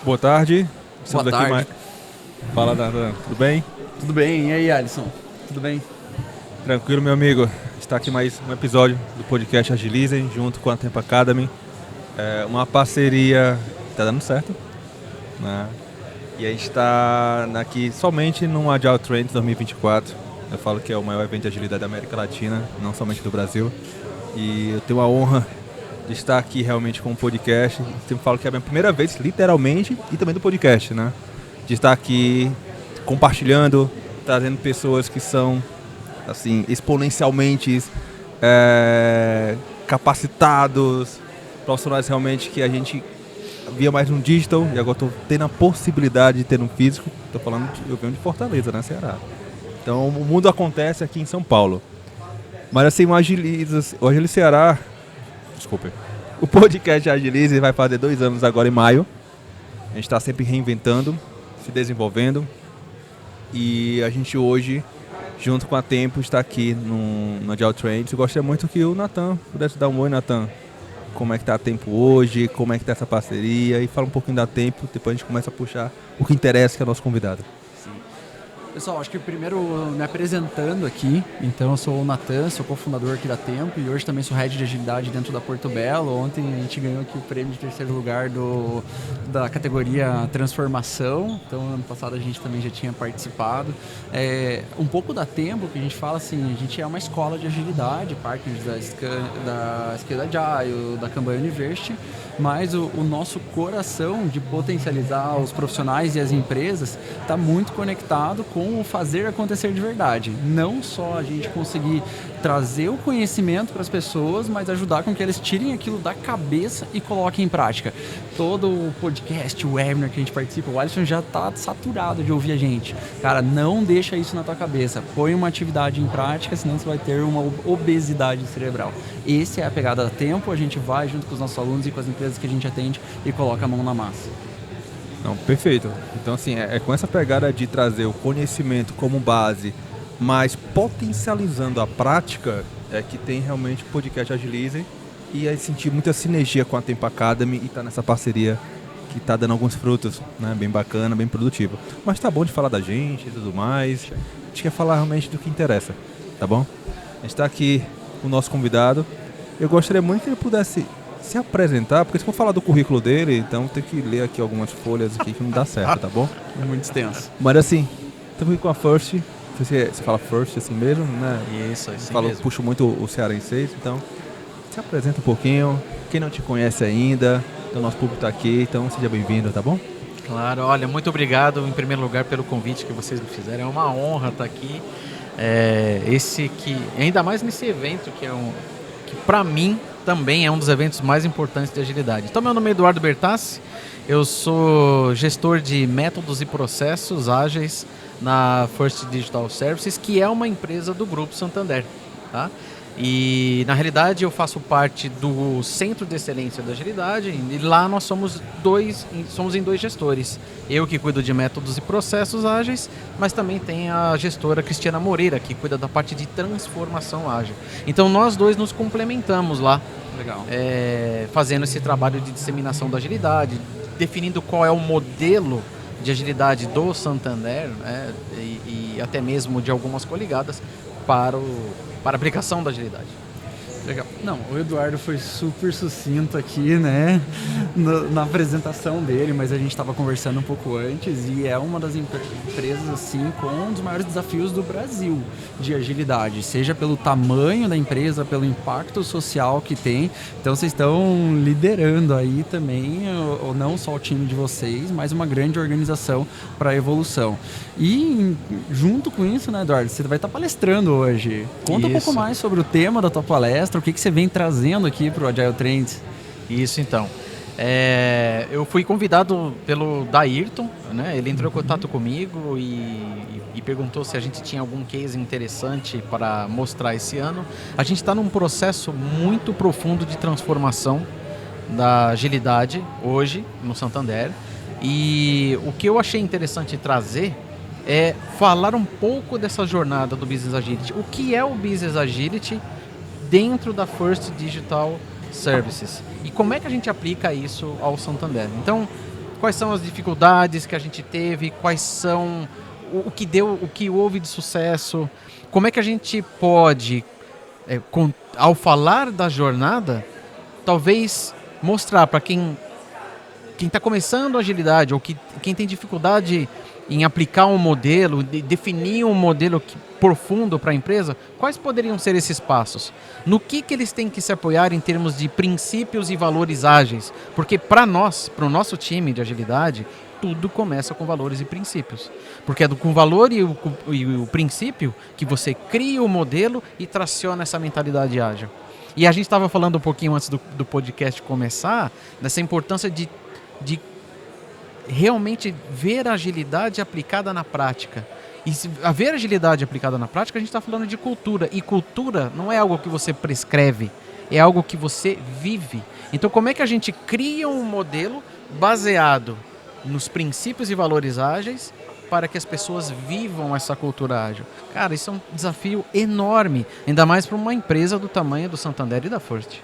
Boa tarde. Boa tarde. Fala, Natan. Tudo bem? Tudo bem? E aí, Alisson? Tudo bem? Tranquilo, meu amigo. Está aqui mais um episódio do podcast Agilizem, junto com a Tempo Academy. É uma parceria que está dando certo, né? E a gente está aqui somente no Agile Trends 2024. Eu falo que é o maior evento de agilidade da América Latina, não somente do Brasil. E eu tenho a honra de estar aqui realmente com o podcast. Eu sempre falo que é a minha primeira vez, literalmente, e também do podcast, né? De estar aqui compartilhando, trazendo pessoas que são, assim, exponencialmente capacitados, profissionais realmente que a gente via mais no digital e agora estou tendo a possibilidade de ter no físico. Estou falando, eu venho de Fortaleza, né, Ceará. Então o mundo acontece aqui em São Paulo. Mas assim, o Agilize Ceará, desculpe, o podcast Agilize vai fazer 2 anos agora em maio. A gente está sempre reinventando, se desenvolvendo. E a gente hoje, junto com a Tempo, está aqui no Agile Trends. Eu gostaria muito que o Natan pudesse dar um oi, Natan. Como é que está a Tempo hoje, como é que está essa parceria. E fala um pouquinho da Tempo, depois a gente começa a puxar o que interessa, que é o nosso convidado. Pessoal, acho que primeiro me apresentando aqui, então eu sou o Natan, sou cofundador aqui da Tempo e hoje também sou head de agilidade dentro da Porto Belo. Ontem a gente ganhou aqui o prêmio de 3º lugar da categoria Transformação, então ano passado a gente também já tinha participado. Um pouco da Tempo, que a gente fala assim, a gente é uma escola de agilidade, partners da Scale Agile, da Kanban University, mas o nosso coração de potencializar os profissionais e as empresas está muito conectado com o fazer acontecer de verdade. Não só a gente conseguir trazer o conhecimento para as pessoas, mas ajudar com que eles tirem aquilo da cabeça e coloquem em prática. Todo o podcast, o webinar que a gente participa, o Alisson já está saturado de ouvir a gente. Cara, não deixa isso na tua cabeça. Põe uma atividade em prática, senão você vai ter uma obesidade cerebral. Essa é a pegada da Tempo. A gente vai junto com os nossos alunos e com as empresas que a gente atende e coloca a mão na massa. Não, perfeito. Então, assim, é com essa pegada de trazer o conhecimento como base, mas potencializando a prática, é que tem realmente o podcast Agilize e aí sentir muita sinergia com a Tempo Academy e tá nessa parceria que tá dando alguns frutos, né? Bem bacana, bem produtivo. Mas tá bom de falar da gente e tudo mais. A gente quer falar realmente do que interessa, tá bom? A gente tá aqui com o nosso convidado. Eu gostaria muito que ele pudesse se apresentar, porque se for falar do currículo dele, então tem que ler aqui algumas folhas aqui que não dá certo, tá bom? É muito extenso. Mas assim, estamos aqui com a First. Você fala First assim mesmo, né? Isso, assim mesmo. Puxo muito o cearense, então se apresenta um pouquinho. Quem não te conhece ainda, então nosso público está aqui, então seja bem-vindo, tá bom? Claro, olha, muito obrigado em primeiro lugar pelo convite que vocês me fizeram. É uma honra estar aqui. Ainda mais nesse evento que para mim também é um dos eventos mais importantes de agilidade. Então, meu nome é Eduardo Bertassi, eu sou gestor de métodos e processos ágeis na First Digital Services, que é uma empresa do Grupo Santander, tá? E, na realidade, eu faço parte do Centro de Excelência da Agilidade e lá nós somos em 2 gestores. Eu que cuido de métodos e processos ágeis, mas também tem a gestora Cristiana Moreira, que cuida da parte de transformação ágil. Então, nós 2 nos complementamos lá. Legal. Fazendo esse trabalho de disseminação da agilidade, definindo qual é o modelo de agilidade do Santander, né, e até mesmo de algumas coligadas para a aplicação da agilidade. Legal. Não, o Eduardo foi super sucinto aqui, né, na apresentação dele, mas a gente estava conversando um pouco antes e é uma das empresas, assim, com um dos maiores desafios do Brasil de agilidade, seja pelo tamanho da empresa, pelo impacto social que tem. Então, vocês estão liderando aí também, não só o time de vocês, mas uma grande organização para a evolução. E, junto com isso, né, Eduardo, você vai estar palestrando hoje. Conta um pouco mais sobre o tema da tua palestra. O que você vem trazendo aqui para o Agile Trends? Isso, então. Eu fui convidado pelo Dairton, né? Ele entrou em contato comigo e perguntou se a gente tinha algum case interessante para mostrar esse ano. A gente está num processo muito profundo de transformação da agilidade hoje no Santander. E o que eu achei interessante trazer é falar um pouco dessa jornada do Business Agility. O que é o Business Agility dentro da First Digital Services? E como é que a gente aplica isso ao Santander? Então, quais são as dificuldades que a gente teve, quais são o que deu, o que houve de sucesso, como é que a gente pode, ao falar da jornada, talvez mostrar para quem está começando a agilidade ou quem tem dificuldade em aplicar um modelo, definir um modelo profundo para a empresa, quais poderiam ser esses passos? No que eles têm que se apoiar em termos de princípios e valores ágeis? Porque para nós, para o nosso time de agilidade, tudo começa com valores e princípios. Porque é com o valor e o princípio que você cria o modelo e traciona essa mentalidade ágil. E a gente estava falando um pouquinho antes do podcast começar, dessa importância de realmente ver a agilidade aplicada na prática. E se haver agilidade aplicada na prática, a gente está falando de cultura. E cultura não é algo que você prescreve, é algo que você vive. Então, como é que a gente cria um modelo baseado nos princípios e valores ágeis para que as pessoas vivam essa cultura ágil? Cara, isso é um desafio enorme, ainda mais para uma empresa do tamanho do Santander e da First.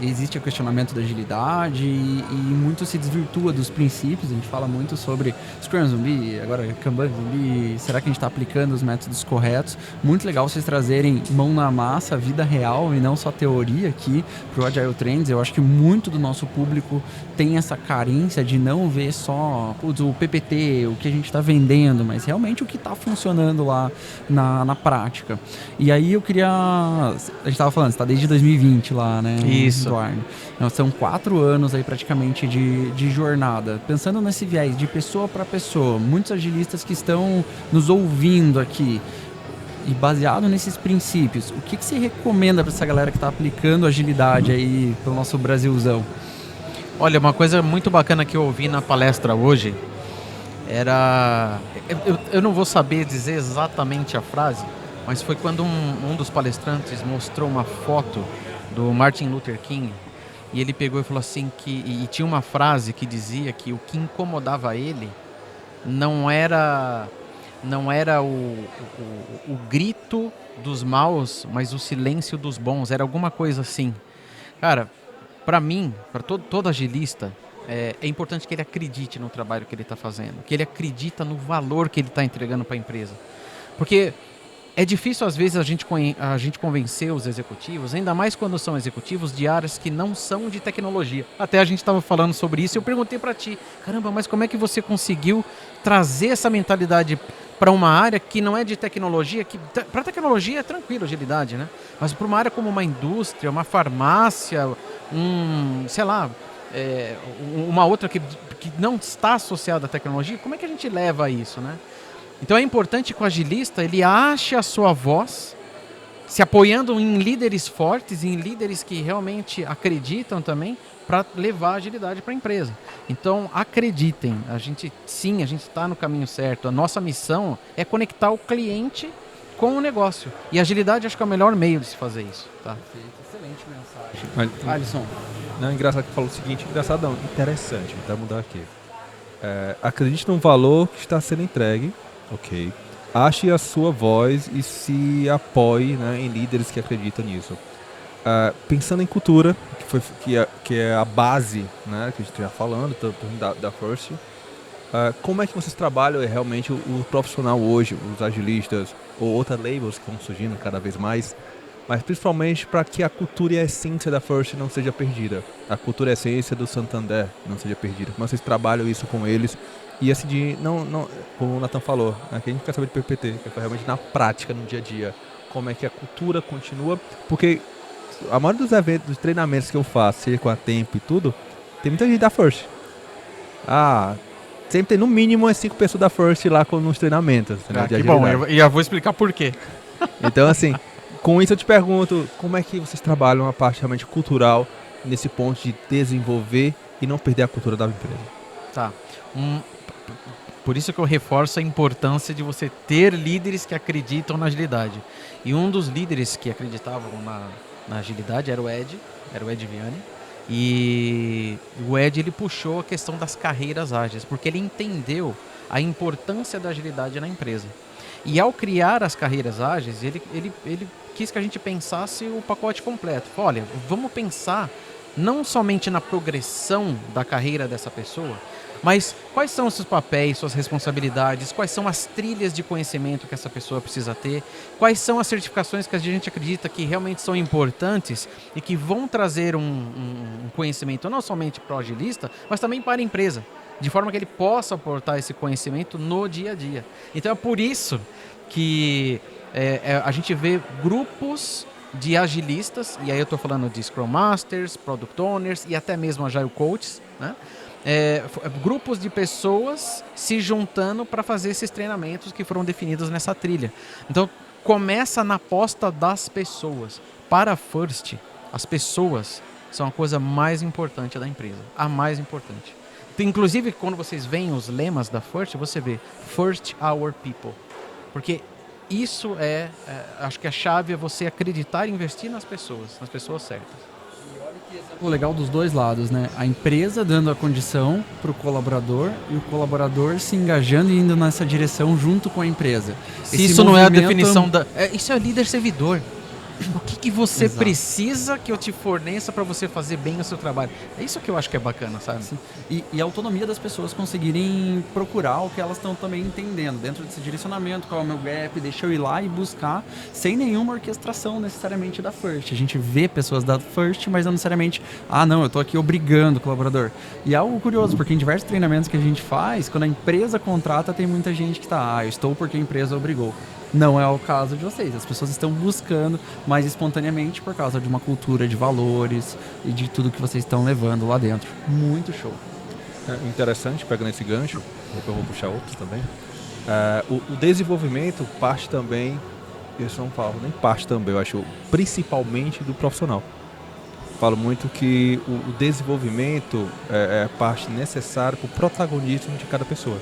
Existe o questionamento da agilidade e muito se desvirtua dos princípios. A gente fala muito sobre Scrum Zumbi, agora Kanban Zumbi. Será que a gente está aplicando os métodos corretos? Muito legal vocês trazerem mão na massa, vida real e não só teoria aqui para o Agile Trends. Eu acho que muito do nosso público tem essa carência de não ver só o PPT, o que a gente está vendendo, mas realmente o que está funcionando lá na prática. E aí eu queria... A gente estava falando, você está desde 2020 lá, né? Isso. Eduardo. Então, são 4 anos aí praticamente de jornada. Pensando nesse viés de pessoa para pessoa, muitos agilistas que estão nos ouvindo aqui, e baseado nesses princípios, o que você recomenda para essa galera que está aplicando agilidade aí pelo nosso Brasilzão? Olha, uma coisa muito bacana que eu ouvi na palestra hoje era... Eu não vou saber dizer exatamente a frase, mas foi quando um dos palestrantes mostrou uma foto do Martin Luther King e ele pegou e falou assim e tinha uma frase que dizia que o que incomodava ele não era o grito dos maus, mas o silêncio dos bons, era alguma coisa assim. Cara, para mim, para todo agilista, é importante que ele acredite no trabalho que ele está fazendo, que ele acredita no valor que ele está entregando para a empresa. Porque é difícil, às vezes, a gente convencer os executivos, ainda mais quando são executivos de áreas que não são de tecnologia. Até a gente estava falando sobre isso e eu perguntei para ti, caramba, mas como é que você conseguiu trazer essa mentalidade para uma área que não é de tecnologia? Que para tecnologia é tranquilo, agilidade, né? Mas para uma área como uma indústria, uma farmácia, uma outra que não está associada à tecnologia, como é que a gente leva a isso, né? Então é importante que o agilista ele ache a sua voz, se apoiando em líderes fortes, em líderes que realmente acreditam também, para levar a agilidade para a empresa. Então acreditem, a gente está no caminho certo. A nossa missão é conectar o cliente com o negócio. E a agilidade acho que é o melhor meio de se fazer isso. Tá? Excelente mensagem. Alisson. Não, engraçado que falou o seguinte, engraçado não, interessante, vou mudar aqui. Acredite no valor que está sendo entregue. Ok. Ache a sua voz e se apoie, né, em líderes que acreditam nisso. Pensando em cultura, que é a base, né, que a gente está falando da First, como é que vocês trabalham realmente o profissional hoje, os agilistas ou outras labels que estão surgindo cada vez mais, mas principalmente para que a cultura e a essência da First não seja perdida. A cultura e a essência do Santander não seja perdida. Como vocês trabalham isso com eles? E assim, como o Nathan falou, né, que a gente quer saber de PPT, que é realmente na prática, no dia a dia, como é que a cultura continua, porque a maioria dos eventos, dos treinamentos que eu faço, seja com a Tempo e tudo, tem muita gente da First. Sempre tem no mínimo 5 pessoas da First lá nos treinamentos. Que bom, eu já vou explicar por quê. Então assim, com isso eu te pergunto, como é que vocês trabalham a parte realmente cultural, nesse ponto de desenvolver e não perder a cultura da empresa? Tá. Por isso que eu reforço a importância de você ter líderes que acreditam na agilidade. E um dos líderes que acreditavam na agilidade era o Ed Vianney. E o Ed ele puxou a questão das carreiras ágeis, porque ele entendeu a importância da agilidade na empresa. E ao criar as carreiras ágeis, ele quis que a gente pensasse o pacote completo. Falou, olha, vamos pensar não somente na progressão da carreira dessa pessoa, mas quais são os seus papéis, suas responsabilidades, quais são as trilhas de conhecimento que essa pessoa precisa ter, quais são as certificações que a gente acredita que realmente são importantes e que vão trazer um conhecimento não somente para o agilista, mas também para a empresa, de forma que ele possa aportar esse conhecimento no dia a dia. Então é por isso que a gente vê grupos de agilistas, e aí eu estou falando de Scrum Masters, Product Owners e até mesmo Agile Coaches, né? Grupos de pessoas se juntando para fazer esses treinamentos que foram definidos nessa trilha. Então, começa na aposta das pessoas. Para a First, as pessoas são a coisa mais importante da empresa. A mais importante. Inclusive, quando vocês veem os lemas da First, você vê First Our People. Porque isso acho que a chave é você acreditar e investir nas pessoas certas. O legal dos dois lados, né? A empresa dando a condição para o colaborador e o colaborador se engajando e indo nessa direção junto com a empresa. Se isso não é a definição da... isso é líder servidor. O que você Exato. precisa que eu te forneça para você fazer bem o seu trabalho? É isso que eu acho que é bacana, sabe? E a autonomia das pessoas conseguirem procurar o que elas estão também entendendo, dentro desse direcionamento, qual é o meu gap, deixa eu ir lá e buscar, sem nenhuma orquestração necessariamente da First. A gente vê pessoas da First, mas não necessariamente, não, eu estou aqui obrigando o colaborador. E é algo curioso, porque em diversos treinamentos que a gente faz, quando a empresa contrata, tem muita gente que está, eu estou porque a empresa obrigou. Não é o caso de vocês. As pessoas estão buscando mais espontaneamente por causa de uma cultura de valores e de tudo que vocês estão levando lá dentro. Muito show. Interessante, pegando esse gancho, depois eu vou puxar outros também. O desenvolvimento parte também, eu não falo nem parte também, eu acho principalmente do profissional. Falo muito que o desenvolvimento é parte necessária para o protagonismo de cada pessoa.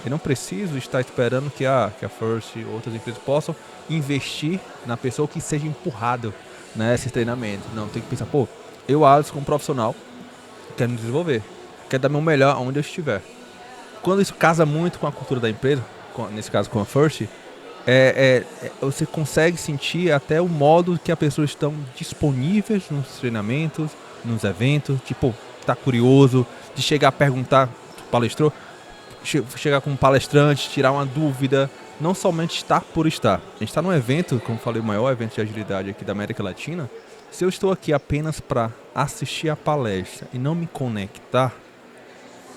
Eu não preciso estar esperando que a First e outras empresas possam investir na pessoa que seja empurrado nesses treinamentos. Não, tem que pensar, eu, Alisson, como profissional, quero me desenvolver, quero dar meu melhor onde eu estiver. Quando isso casa muito com a cultura da empresa, nesse caso com a First, você consegue sentir até o modo que as pessoas estão disponíveis nos treinamentos, nos eventos, tipo, tá curioso, de chegar a perguntar, palestrou, chegar com um palestrante, tirar uma dúvida, não somente estar por estar. A gente está num evento, como falei, o maior evento de agilidade aqui da América Latina. Se eu estou aqui apenas para assistir a palestra e não me conectar,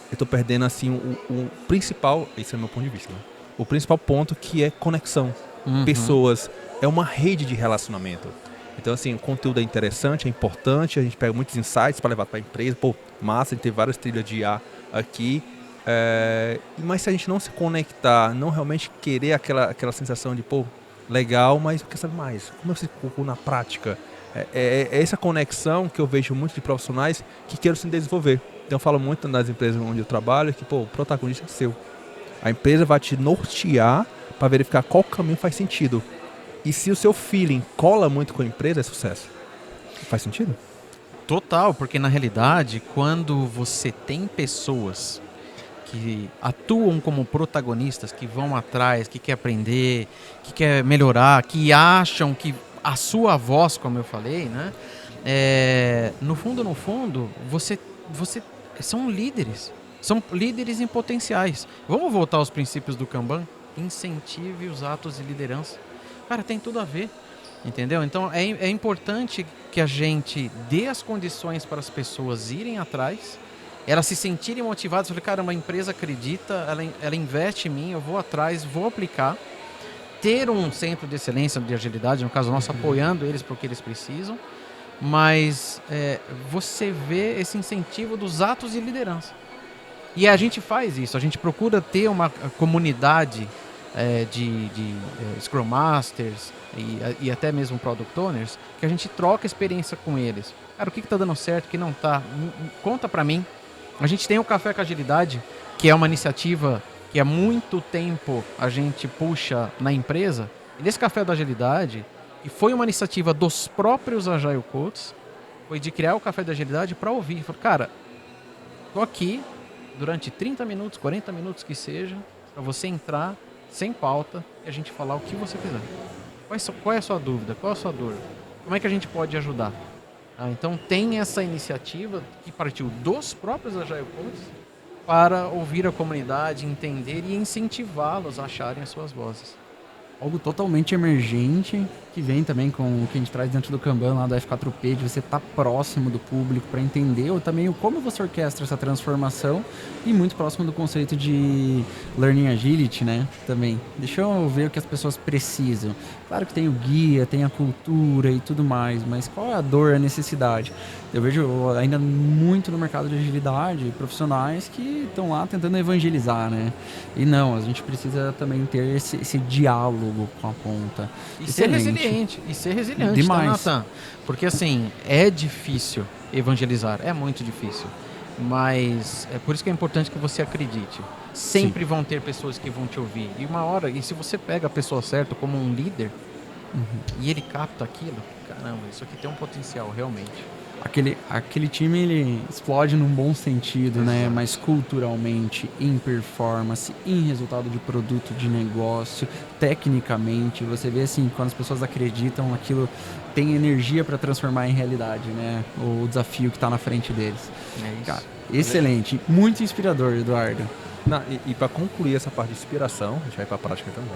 eu estou perdendo assim o principal, esse é o meu ponto de vista, né? O principal ponto, que é conexão. Pessoas, é uma rede de relacionamento. Então assim, o conteúdo é interessante, é importante, a gente pega muitos insights para levar para a empresa, massa, a gente tem várias trilhas de IA aqui. Mas se a gente não se conectar, não realmente querer aquela sensação de, legal, mas eu quero saber mais. Como eu se colocou na prática? É essa conexão que eu vejo muito de profissionais que querem se desenvolver. Então eu falo muito nas empresas onde eu trabalho que, o protagonista é seu. A empresa vai te nortear para verificar qual caminho faz sentido. E se o seu feeling cola muito com a empresa, é sucesso. Faz sentido? Total, porque na realidade, quando você tem pessoas que atuam como protagonistas, que vão atrás, que quer aprender, que quer melhorar, que acham que a sua voz, como eu falei, né? No fundo, você são líderes em potenciais. Vamos voltar aos princípios do Kanban? Incentive os atos de liderança. Cara, tem tudo a ver, entendeu? Então é importante que a gente dê as condições para as pessoas irem atrás, elas se sentirem motivadas. Falei, caramba, a empresa acredita, ela investe em mim, eu vou atrás, vou aplicar. Ter um centro de excelência de agilidade, no caso nosso, apoiando eles porque eles precisam. Mas você vê esse incentivo dos atos de liderança. E a gente faz isso, a gente procura ter uma comunidade de Scrum Masters e até mesmo Product Owners, que a gente troca experiência com eles. Cara, o que está dando certo, o que não está? Conta para mim. A gente tem o Café com Agilidade, que é uma iniciativa que há muito tempo a gente puxa na empresa. E nesse Café da Agilidade, e foi uma iniciativa dos próprios Agile Coaches, foi de criar o Café da Agilidade para ouvir. Falei, cara, tô aqui durante 30 minutos, 40 minutos que seja, para você entrar sem pauta e a gente falar o que você quiser. Qual é a sua dúvida? Qual é a sua dor? Como é que a gente pode ajudar? Então tem essa iniciativa que partiu dos próprios Agile Coaches para ouvir a comunidade, entender e incentivá-los a acharem as suas vozes. Algo totalmente emergente, que vem também com o que a gente traz dentro do Kanban lá do F4P, de você estar próximo do público para entender ou também como você orquestra essa transformação e muito próximo do conceito de Learning Agility, né? Também. Deixa eu ver o que as pessoas precisam. Claro que tem o guia, tem a cultura e tudo mais, mas qual é a dor, a necessidade? Eu vejo ainda muito no mercado de agilidade profissionais que estão lá tentando evangelizar, né? E não, a gente precisa também ter esse diálogo com a ponta. E ser resiliente. E ser resiliente, demais. Tá, Nathan? Porque assim, é difícil evangelizar, é muito difícil. Mas é por isso que é importante que você acredite. Sempre vão ter pessoas que vão te ouvir. E uma hora, e se você pega a pessoa certa como um líder, e ele capta aquilo, caramba, isso aqui tem um potencial, realmente. Aquele time, ele explode num bom sentido, né? Mas culturalmente, em performance, em resultado de produto, de negócio, tecnicamente, você vê assim, quando as pessoas acreditam, aquilo tem energia para transformar em realidade, né? O desafio que está na frente deles. É isso. Cara, excelente, muito inspirador, Eduardo. E para concluir essa parte de inspiração, a gente vai para a prática também.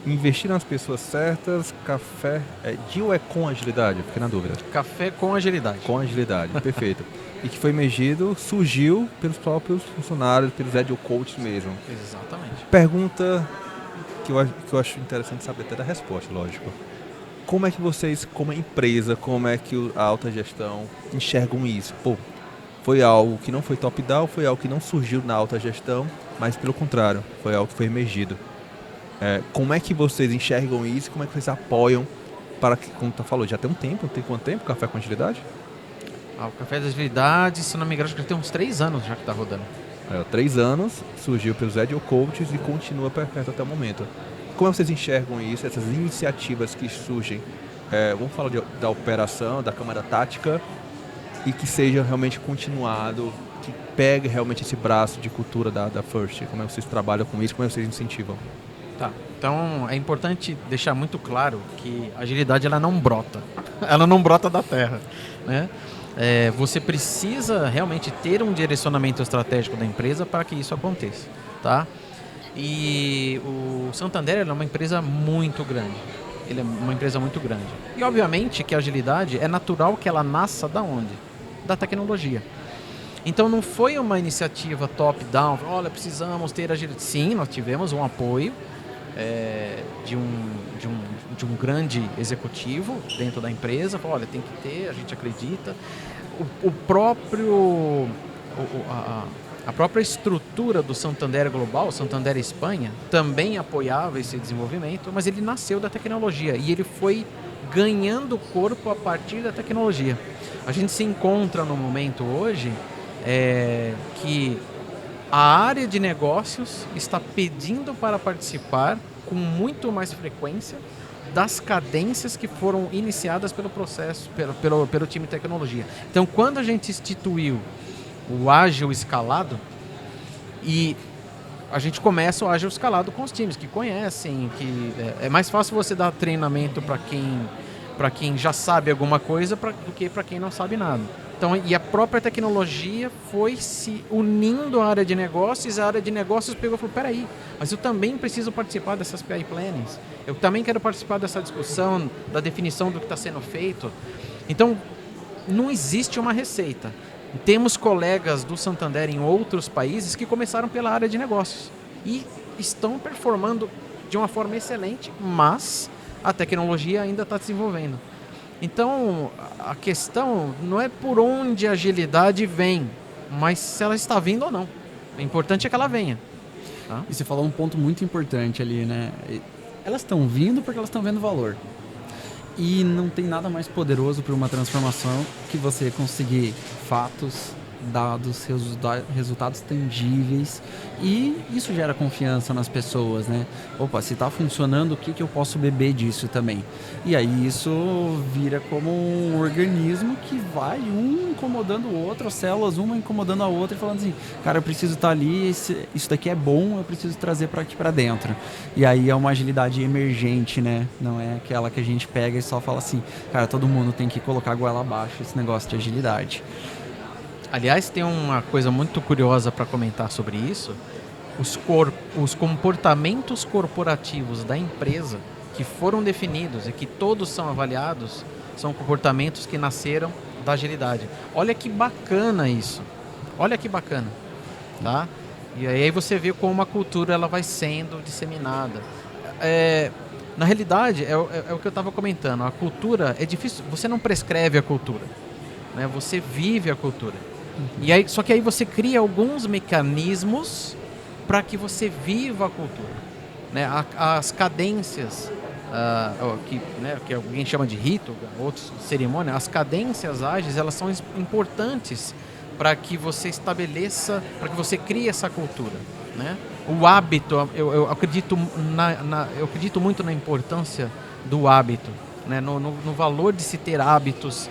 Investir nas pessoas certas, café é de ou é com agilidade? Eu fiquei na dúvida. Café com agilidade. Com agilidade, perfeito. E que foi emergido, surgiu pelos próprios funcionários, pelos agile coaches mesmo. Exatamente. Pergunta que eu acho interessante saber até da resposta, lógico. Como é que vocês, como empresa, como é que a alta gestão enxergam isso? Pô, foi algo que não foi top-down, foi algo que não surgiu na alta gestão, mas pelo contrário, foi algo que foi emergido. Como é que vocês enxergam isso? Como é que vocês apoiam para que, como tu falou, já tem um tempo, tem quanto tempo Café com Agilidade? O Café da Agilidade, se não me engano, acho que tem uns 3 anos já que está rodando. 3 anos, surgiu pelos Agile Coaches e continua perto até o momento. Como vocês enxergam isso, essas iniciativas que surgem? Vamos falar da operação, da câmara tática, e que seja realmente continuado, que pegue realmente esse braço de cultura da First. Como é que vocês trabalham com isso, como é que vocês incentivam? Tá, então é importante deixar muito claro que a agilidade ela não brota. Ela não brota da terra, né? Você precisa realmente ter um direcionamento estratégico da empresa para que isso aconteça, tá? E o Santander é uma empresa muito grande. Ele é uma empresa muito grande. E obviamente que a agilidade é natural que ela nasça da onde? Da tecnologia. Então não foi uma iniciativa top-down, olha, precisamos ter agilidade. Sim, nós tivemos um apoio de um grande executivo dentro da empresa, falou, olha, tem que ter, a gente acredita. A própria estrutura do Santander Global, Santander Espanha, também apoiava esse desenvolvimento, mas ele nasceu da tecnologia e ele foi ganhando corpo a partir da tecnologia. A gente se encontra no momento hoje que a área de negócios está pedindo para participar com muito mais frequência das cadências que foram iniciadas pelo processo, pelo time de tecnologia. Então, quando a gente instituiu o ágil escalado, e a gente começa o ágil escalado com os times que conhecem, que é mais fácil você dar treinamento para quem já sabe alguma coisa do que para quem não sabe nada. Então, e a própria tecnologia foi se unindo à área de negócios, a área de negócios pegou e falou, peraí, mas eu também preciso participar dessas PI Plannings, eu também quero participar dessa discussão, da definição do que está sendo feito. Então, não existe uma receita. Temos colegas do Santander em outros países que começaram pela área de negócios e estão performando de uma forma excelente, mas a tecnologia ainda está desenvolvendo. Então, a questão não é por onde a agilidade vem, mas se ela está vindo ou não. O importante é que ela venha. Tá? E você falou um ponto muito importante ali, né? Elas estão vindo porque elas estão vendo valor. E não tem nada mais poderoso para uma transformação que você conseguir fatos, dados, resultados tangíveis, e isso gera confiança nas pessoas, né? Opa, se está funcionando, o que eu posso beber disso também? E aí isso vira como um organismo que vai um incomodando o outro, as células uma incomodando a outra e falando assim, cara, eu preciso estar ali, isso daqui é bom, eu preciso trazer para aqui para dentro. E aí é uma agilidade emergente, né? Não é aquela que a gente pega e só fala assim, cara, todo mundo tem que colocar a goela abaixo esse negócio de agilidade. Aliás, tem uma coisa muito curiosa para comentar sobre isso. Os comportamentos corporativos da empresa que foram definidos e que todos são avaliados são comportamentos que nasceram da agilidade. Olha que bacana isso. Olha que bacana. Tá? E aí você vê como a cultura ela vai sendo disseminada. Na realidade, é o que eu estava comentando. A cultura é difícil. Você não prescreve a cultura, né? Você vive a cultura. E aí, só que aí você cria alguns mecanismos para que você viva a cultura, né? As cadências, que alguém chama de rito, outros cerimônia, as cadências ágeis, elas são importantes para que você estabeleça, para que você crie essa cultura, né? O hábito, eu acredito eu acredito muito na importância do hábito, né? No valor de se ter hábitos.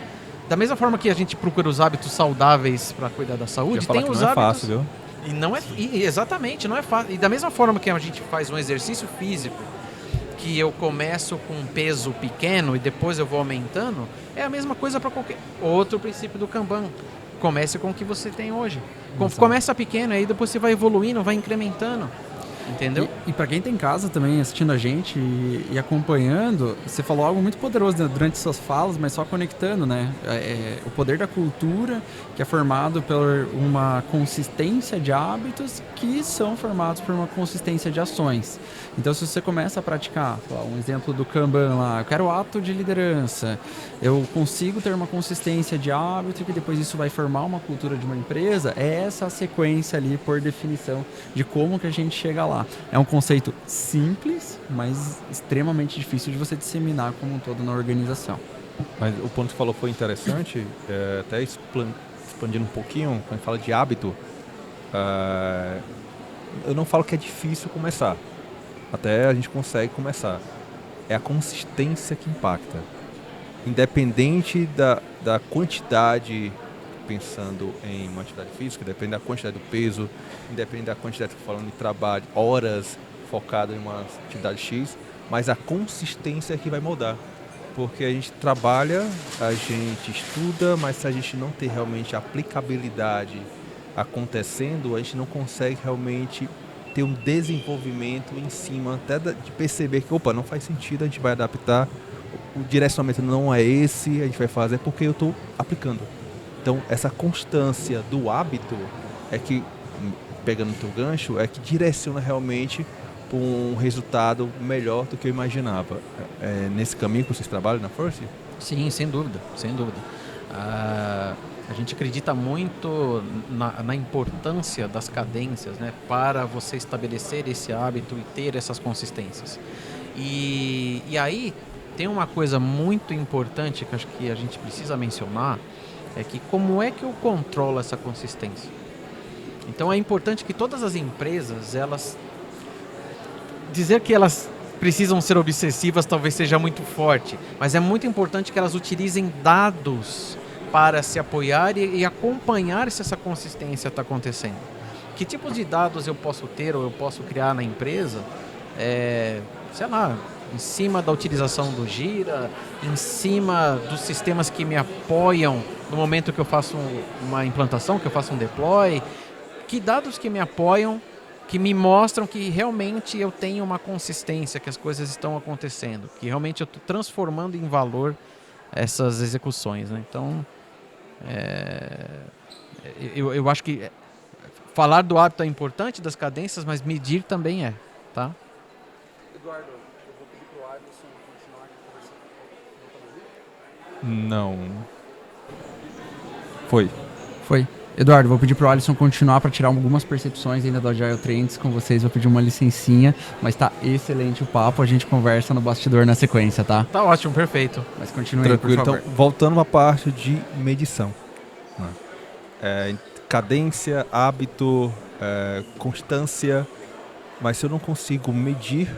Da mesma forma que a gente procura os hábitos saudáveis para cuidar da saúde, tem os hábitos... Não é fácil, viu? E não é, exatamente, não é fácil. E da mesma forma que a gente faz um exercício físico, que eu começo com um peso pequeno e depois eu vou aumentando, é a mesma coisa para qualquer outro princípio do Kanban. Comece com o que você tem hoje. Começa pequeno, aí depois você vai evoluindo, vai incrementando. Entendeu? E para quem está em casa também assistindo a gente e acompanhando, você falou algo muito poderoso durante suas falas, mas só conectando, né? O poder da cultura, que é formado por uma consistência de hábitos que são formados por uma consistência de ações. Então, se você começa a praticar, um exemplo do Kanban lá, eu quero ato de liderança, eu consigo ter uma consistência de hábito que depois isso vai formar uma cultura de uma empresa, é essa a sequência ali, por definição, de como que a gente chega lá. É um conceito simples, mas extremamente difícil de você disseminar como um todo na organização. Mas o ponto que você falou foi interessante, até expandindo um pouquinho, quando fala de hábito, eu não falo que é difícil começar, até a gente consegue começar. É a consistência que impacta. Independente da quantidade, pensando em uma atividade física, depende da quantidade do peso, independente da quantidade, falando de trabalho, horas focado em uma atividade X, mas a consistência é que vai mudar. Porque a gente trabalha, a gente estuda, mas se a gente não ter realmente aplicabilidade acontecendo, a gente não consegue realmente ter um desenvolvimento em cima até de perceber que, opa, não faz sentido, a gente vai adaptar, o direcionamento não é esse, a gente vai fazer porque eu estou aplicando. Então, essa constância do hábito é que, pegando o teu gancho, é que direciona realmente para um resultado melhor do que eu imaginava. É nesse caminho que vocês trabalham na First? Sim, sem dúvida, sem dúvida. A gente acredita muito na importância das cadências, né, para você estabelecer esse hábito e ter essas consistências. E aí, tem uma coisa muito importante que acho que a gente precisa mencionar, é que como é que eu controlo essa consistência? Então é importante que todas as empresas, elas... Dizer que elas precisam ser obsessivas talvez seja muito forte, mas é muito importante que elas utilizem dados para se apoiar e acompanhar se essa consistência está acontecendo. Que tipos de dados eu posso ter ou eu posso criar na empresa? Sei lá, em cima da utilização do Gira, em cima dos sistemas que me apoiam no momento que eu faço uma implantação, que eu faço um deploy. Que dados que me apoiam, que me mostram que realmente eu tenho uma consistência, que as coisas estão acontecendo, que realmente eu estou transformando em valor essas execuções, né? Então, eu acho que falar do hábito é importante, das cadências, mas medir também é, tá? Eduardo, eu vou pedir para o Alisson continuar conversando. Não. Foi. Eduardo, vou pedir pro Alisson continuar para tirar algumas percepções ainda do Agile Trends com vocês. Vou pedir uma licencinha, mas tá excelente o papo. A gente conversa no bastidor na sequência, tá? Tá ótimo, perfeito. Mas continue aí, por Tranquilo. favor. Então, voltando para a parte de medição. cadência, hábito, constância, mas se eu não consigo medir,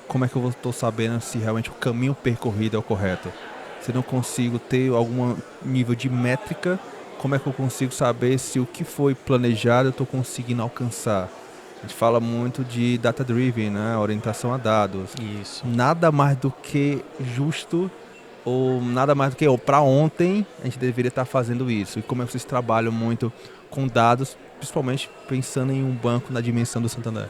como é que eu estou sabendo se realmente o caminho percorrido é o correto? Se eu não consigo ter algum nível de métrica, como é que eu consigo saber se o que foi planejado eu estou conseguindo alcançar? A gente fala muito de data-driven, né? Orientação a dados. Isso. Nada mais do que justo ou nada mais do que para ontem a gente deveria estar fazendo isso. E como é que vocês trabalham muito com dados, principalmente pensando em um banco na dimensão do Santander?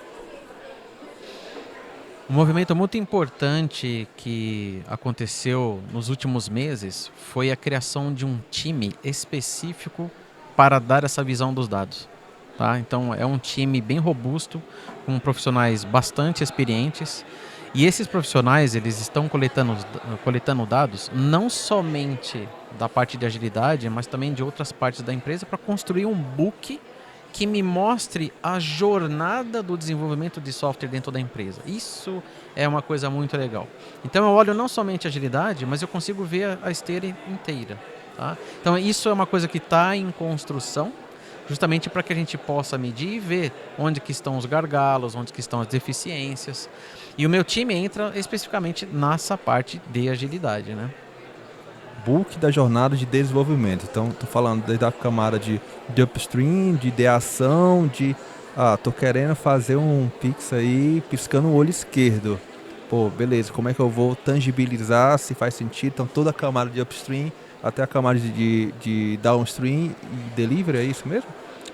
Um movimento muito importante que aconteceu nos últimos meses foi a criação de um time específico para dar essa visão dos dados. Tá? Então é um time bem robusto, com profissionais bastante experientes. E esses profissionais eles estão coletando dados não somente da parte de agilidade, mas também de outras partes da empresa para construir um book que me mostre a jornada do desenvolvimento de software dentro da empresa. Isso é uma coisa muito legal. Então eu olho não somente a agilidade, mas eu consigo ver a esteira inteira. Tá? Então isso é uma coisa que está em construção, justamente para que a gente possa medir e ver onde que estão os gargalos, onde que estão as deficiências. E o meu time entra especificamente nessa parte de agilidade, né? Book da jornada de desenvolvimento. Então, estou falando desde a camada de upstream, de ideação, tô querendo fazer um Pix aí piscando o olho esquerdo. Pô, beleza, como é que eu vou tangibilizar, se faz sentido? Então, toda a camada de upstream até a camada de downstream e delivery, é isso mesmo?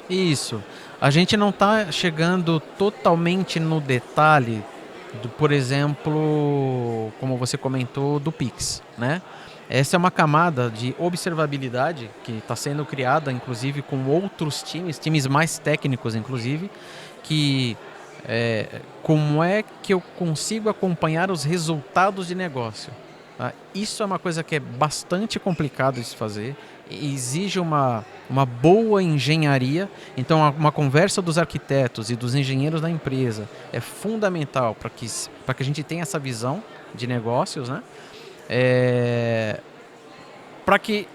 Isso. A gente não está chegando totalmente no detalhe, por exemplo, como você comentou, do Pix, né? Essa é uma camada de observabilidade que está sendo criada, inclusive, com outros times mais técnicos, inclusive, que como é que eu consigo acompanhar os resultados de negócio? Tá? Isso é uma coisa que é bastante complicado de se fazer, exige uma boa engenharia, então uma conversa dos arquitetos e dos engenheiros da empresa é fundamental para que a gente tenha essa visão de negócios, né? Para que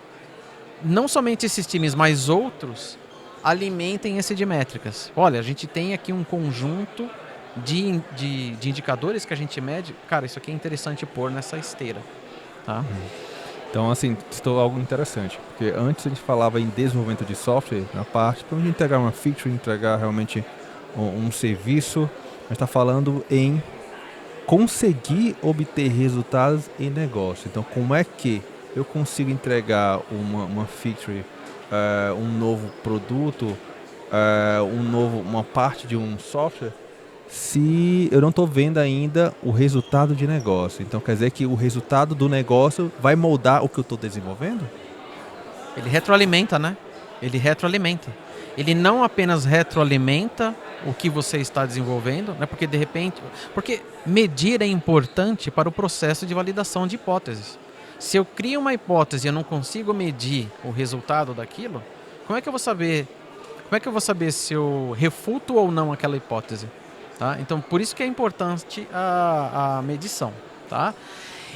não somente esses times, mas outros alimentem esse de métricas. Olha, a gente tem aqui um conjunto de indicadores que a gente mede. Cara, isso aqui é interessante pôr nessa esteira. Tá? Então, assim, citou algo interessante, porque antes a gente falava em desenvolvimento de software, na parte para entregar uma feature, entregar realmente um serviço, a gente está falando em conseguir obter resultados em negócio. Então, como é que eu consigo entregar uma feature, um novo produto, uma parte de um software, se eu não estou vendo ainda o resultado de negócio? Então, quer dizer que o resultado do negócio vai moldar o que eu estou desenvolvendo? Ele retroalimenta, né? Ele retroalimenta. Ele não apenas retroalimenta o que você está desenvolvendo, né? Porque de repente... Porque medir é importante para o processo de validação de hipóteses. Se eu crio uma hipótese e eu não consigo medir o resultado daquilo, como é que eu vou saber se eu refuto ou não aquela hipótese? Tá? Então, por isso que é importante a medição. Tá?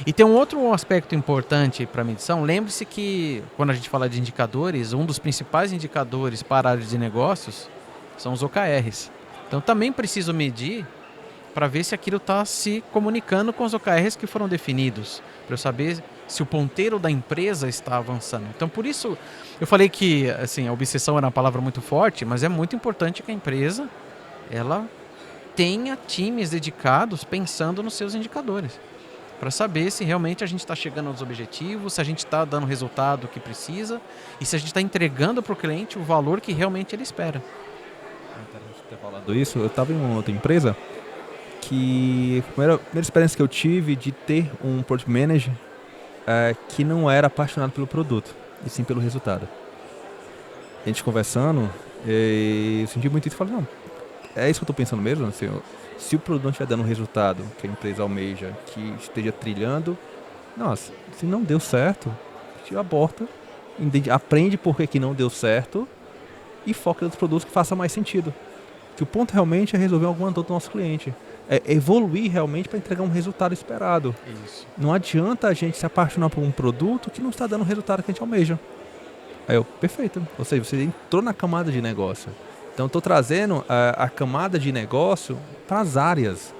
E tem um outro aspecto importante para a medição. Lembre-se que, quando a gente fala de indicadores, um dos principais indicadores para a área de negócios são os OKRs. Então, também preciso medir para ver se aquilo está se comunicando com os OKRs que foram definidos, para eu saber se o ponteiro da empresa está avançando. Então, por isso, eu falei que assim, a obsessão era uma palavra muito forte, mas é muito importante que a empresa ela tenha times dedicados pensando nos seus indicadores, para saber se realmente a gente está chegando aos objetivos, se a gente está dando o resultado que precisa e se a gente está entregando para o cliente o valor que realmente ele espera. Ter falado isso, eu estava em uma outra empresa que a primeira experiência que eu tive de ter um Product Manager que não era apaixonado pelo produto, e sim pelo resultado. A gente conversando, eu senti muito isso e falei, não, é isso que eu estou pensando mesmo, assim, se o produto não estiver dando o resultado que a empresa almeja, que esteja trilhando, nossa, se não deu certo, tira a porta, aprende por que não deu certo e foca nos produtos que façam mais sentido. Que o ponto realmente é resolver alguma dor do nosso cliente. É evoluir realmente para entregar um resultado esperado. Isso. Não adianta a gente se apaixonar por um produto que não está dando o resultado que a gente almeja. Aí eu, perfeito. Ou seja, você entrou na camada de negócio. Então, estou trazendo a camada de negócio para as áreas.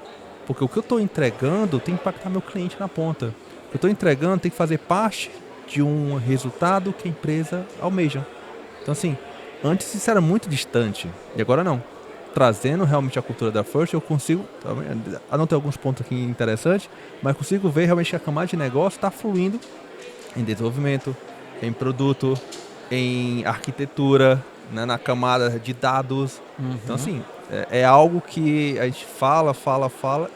Porque o que eu estou entregando tem que impactar meu cliente na ponta. O que eu estou entregando tem que fazer parte de um resultado que a empresa almeja. Então, assim, antes isso era muito distante. E agora não. Trazendo realmente a cultura da First, eu consigo, anotei alguns pontos aqui interessantes, mas consigo ver realmente que a camada de negócio está fluindo em desenvolvimento, em produto, em arquitetura, né, na camada de dados. Então, assim, é algo que a gente fala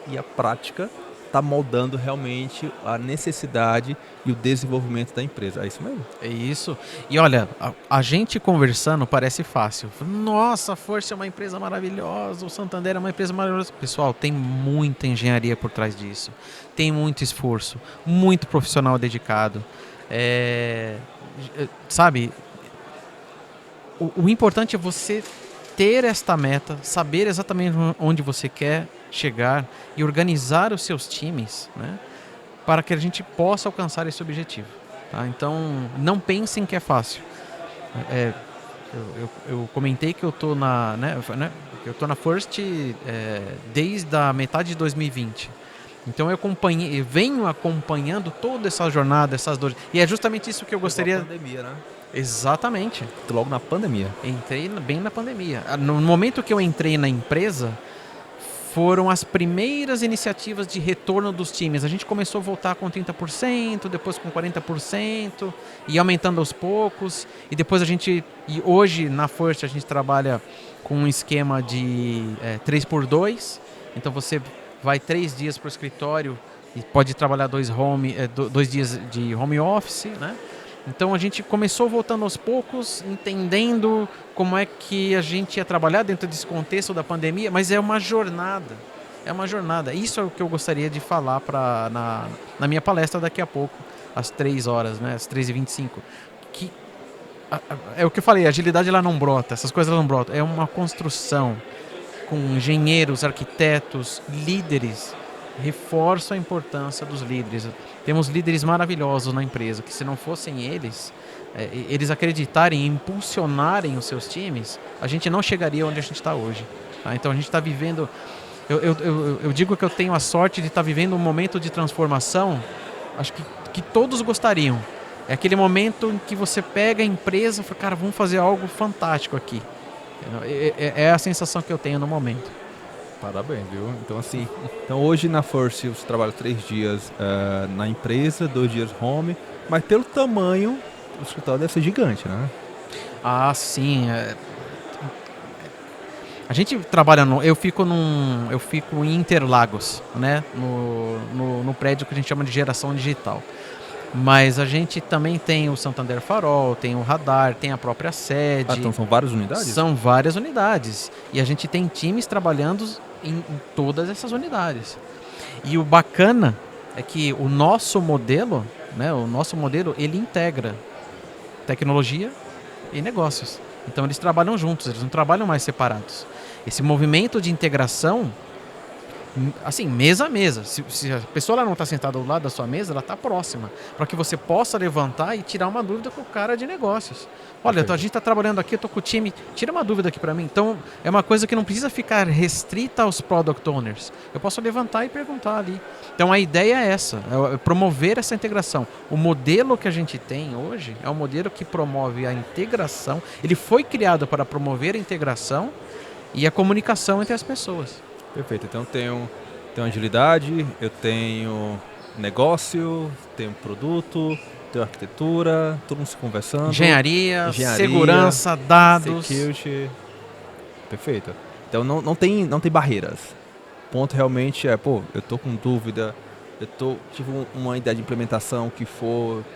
e a prática está moldando realmente a necessidade e o desenvolvimento da empresa. É isso mesmo? É isso. E olha, a gente conversando parece fácil. Nossa, a Força é uma empresa maravilhosa, o Santander é uma empresa maravilhosa. Pessoal, tem muita engenharia por trás disso. Tem muito esforço, muito profissional dedicado. Sabe, o importante é você ter esta meta, saber exatamente onde você quer chegar e organizar os seus times, né, para que a gente possa alcançar esse objetivo. Tá? Então, não pensem que é fácil. Eu comentei que eu estou eu tô na First desde a metade de 2020. Então eu venho acompanhando toda essa jornada, essas dores. E é justamente isso que eu gostaria. Pandemia, né? Exatamente. Logo na pandemia. Entrei bem na pandemia. No momento que eu entrei na empresa, foram as primeiras iniciativas de retorno dos times. A gente começou a voltar com 30%, depois com 40%, e aumentando aos poucos. E depois e hoje na First a gente trabalha com um esquema de 3x2. Então você vai 3 dias para o escritório e pode trabalhar 2 dias de home office, né? Então a gente começou voltando aos poucos, entendendo como é que a gente ia trabalhar dentro desse contexto da pandemia, mas é uma jornada. É uma jornada. Isso é o que eu gostaria de falar na minha palestra daqui a pouco, às 3 horas, né? Às 3h25. É o que eu falei, a agilidade ela não brota, essas coisas não brotam. É uma construção com engenheiros, arquitetos, líderes. Reforço a importância dos líderes. Temos líderes maravilhosos na empresa, que se não fossem eles acreditarem, impulsionarem os seus times, a gente não chegaria onde a gente está hoje. Tá? Então a gente está vivendo... Eu digo que eu tenho a sorte de estar vivendo um momento de transformação, acho que todos gostariam. É aquele momento em que você pega a empresa e fala, cara, vamos fazer algo fantástico aqui. É a sensação que eu tenho no momento. Parabéns, viu? Então hoje na First você trabalha 3 dias na empresa, 2 dias home, mas pelo tamanho o escritório deve ser gigante, né? Ah, sim. A gente trabalha eu fico em Interlagos, né? No prédio que a gente chama de geração digital. Mas a gente também tem o Santander Farol, tem o Radar, tem a própria sede. Então são várias unidades? São várias unidades. E a gente tem times trabalhando em todas essas unidades. E o bacana é que o nosso modelo, né, ele integra tecnologia e negócios. Então eles trabalham juntos, eles não trabalham mais separados. Esse movimento de integração, assim, mesa a mesa. Se a pessoa não está sentada ao lado da sua mesa, ela está próxima, para que você possa levantar e tirar uma dúvida com o cara de negócios. Olha, a gente está trabalhando aqui, eu estou com o time, tira uma dúvida aqui para mim. Então, é uma coisa que não precisa ficar restrita aos product owners. Eu posso levantar e perguntar ali. Então, a ideia é essa, é promover essa integração. O modelo que a gente tem hoje é um modelo que promove a integração. Ele foi criado para promover a integração e a comunicação entre as pessoas. Perfeito. Então, tenho agilidade, eu tenho negócio, tenho produto, tenho arquitetura, todo mundo se conversando. Engenharia, segurança, dados. Security. Perfeito. Então não tem barreiras. O ponto realmente eu tô com dúvida, tive uma ideia de implementação que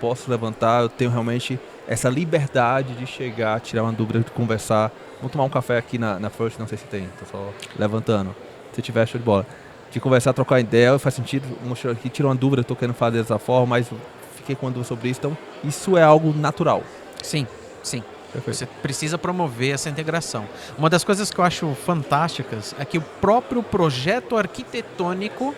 posso levantar, eu tenho realmente essa liberdade de chegar, tirar uma dúvida, de conversar. Vamos tomar um café aqui na First, não sei se tem, tô só levantando. Se tiver, show de bola. De conversar, trocar ideia, faz sentido, mostrar aqui, tirar uma dúvida, estou querendo fazer dessa forma, mas fiquei com dúvida sobre isso, então isso é algo natural. Sim. Perfeito. Você precisa promover essa integração. Uma das coisas que eu acho fantásticas é que o próprio projeto arquitetônico